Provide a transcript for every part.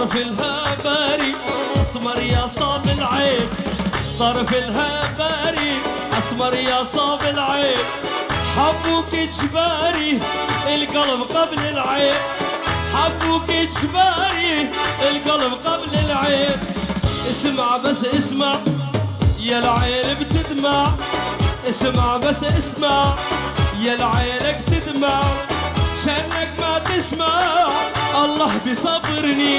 طرف الهباري اسمر يا صاب العين، طرف الهباري اسمر يا صاب العين، حبوك جباري القلب قبل العين، حبوك جباري القلب قبل العين. اسمع بس اسمع يا العين بتدمع، اسمع بس اسمع يا العينك تدمع، شانك ما تسمع الله بيصبرني،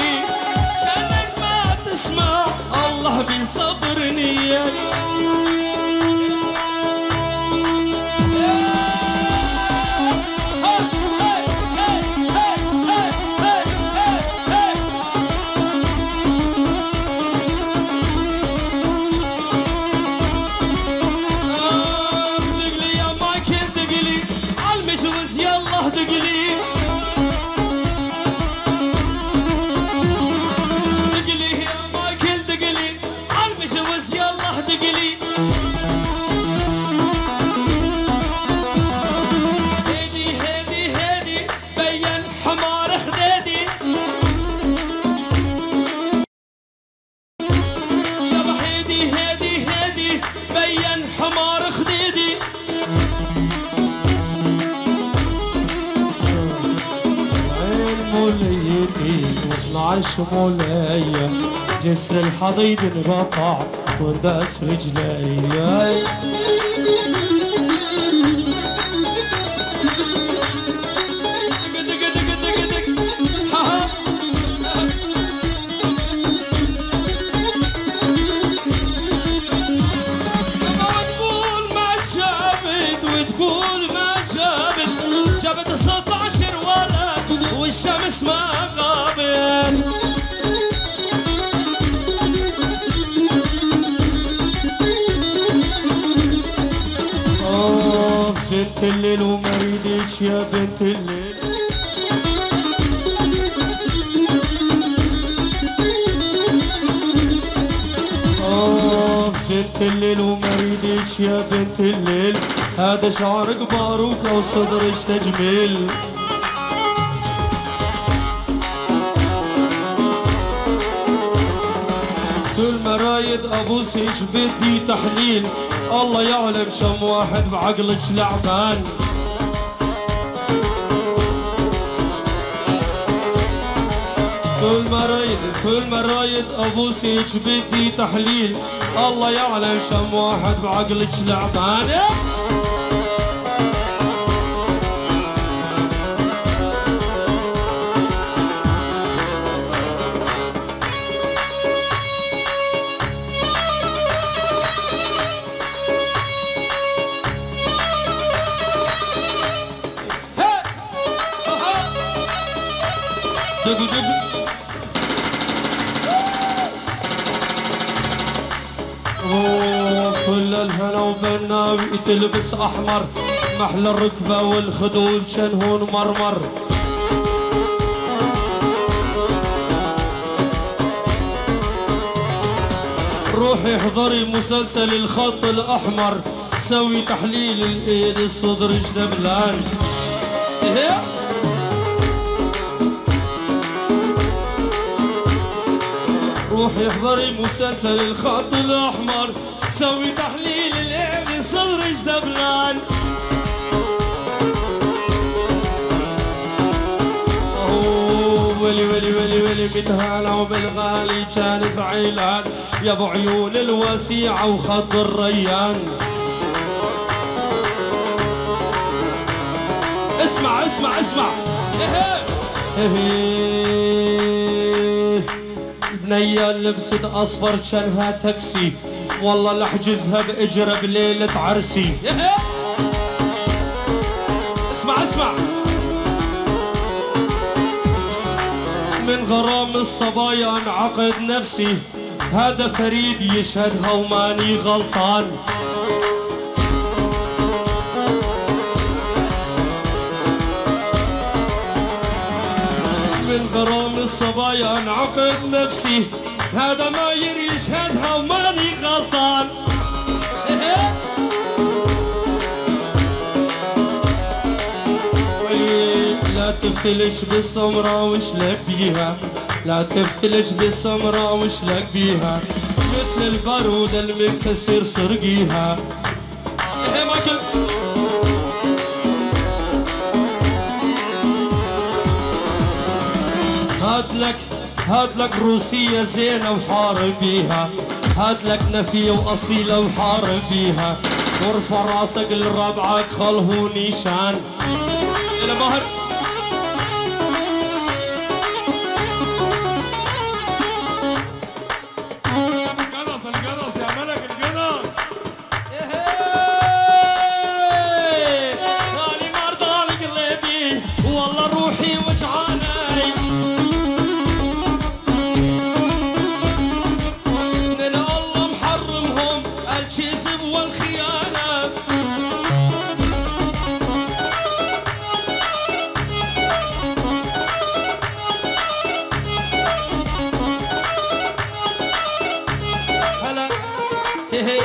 شانك ما تسمع الله بيصبرني. مولاي جسر الحضيض انقطع وانداس رجلي، وتقول ما جابت وتقول ما جابت، جابت 16 ولد والشمس ما غابت. بنت الليل وما ريدتش يا بنت الليل، بنت الليل وما ريدتش يا بنت الليل، هذا شعرك باروكة وصدرك تجميل. كل مرايد ابوسك بدي تحليل، الله يعلم كم واحد بعقلك لعبان. كل مرايد ابوسك بدي تحليل، الله يعلم كم واحد بعقلك لعبان. كل الهنا وبالناوي تلبس احمر، محل الركبه والخدود شنهون مرمر. روحي احضري مسلسل الخط الاحمر، سوي تحليل الايد الصدر جدبلان. روحي احضري مسلسل الخط الاحمر، سوي تحليل الايد الصدر جدبلان. ولي ولي ولي ولي بتهالى وبالغالي كان زعيلان، يا ابو عيون الوسيعه وخد الريان. اسمع اسمع اسمع بنية لبست اصفر شنها تاكسي، والله لحجزها باجره بليله عرسي. اسمع اسمع من غرام الصبايا انعقد نفسي، هذا فريد يشهدها وماني غلطان. من غرام الصبايا انعقد نفسي، هذا ما يشهدها وماني غلطان. لا تفتلش بالسمرة وشلب فيها، لا تفتلش بالسمراء واشلك بيها مثل البارود المنكسر سرقيها. ايه ماكل هاتلك روسية زينة وحارب بيها، هاتلك نفية وأصيلة وحارب بيها، وارفع راسك لربعك خله نيشان. إلى مهر القنص يا ملك القنص. ماني مرضى قلبي والله روحي وجعاني، الكذب والخيانة. هلا هي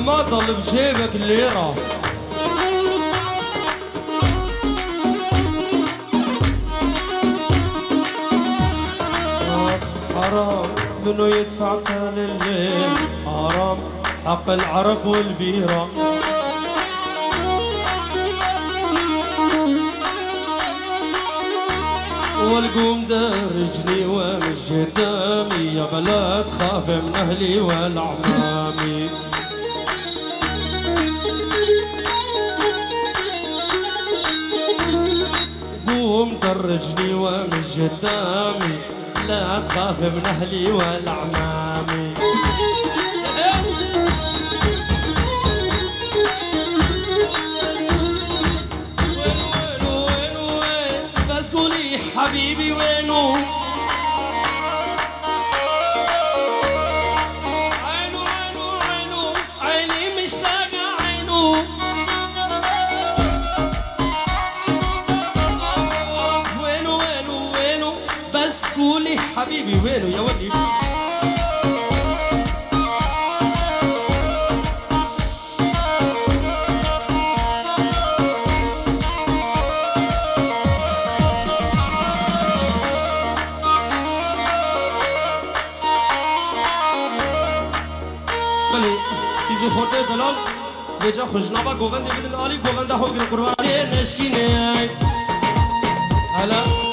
ما ضل بجيبك الليرة. حرام منو يدفع كان الليل، حرام حق العرق والبيرة. والقوم درجني ومش قدامي، يا بلد خاف من اهلي والعمامي. قوم درجني ومش قدامي، لا تخاف من اهلي والعمامي. قولي حبيبي وينو، عينو عينو عينو عيني مشتاقة عينو. وينو وينو وينو بس قولي حبيبي وينو يا ولي. تیزی خورده دلال به جا خوشنابا گوونده بدن آلی گوونده خوگیر قربان نشکینه. هلا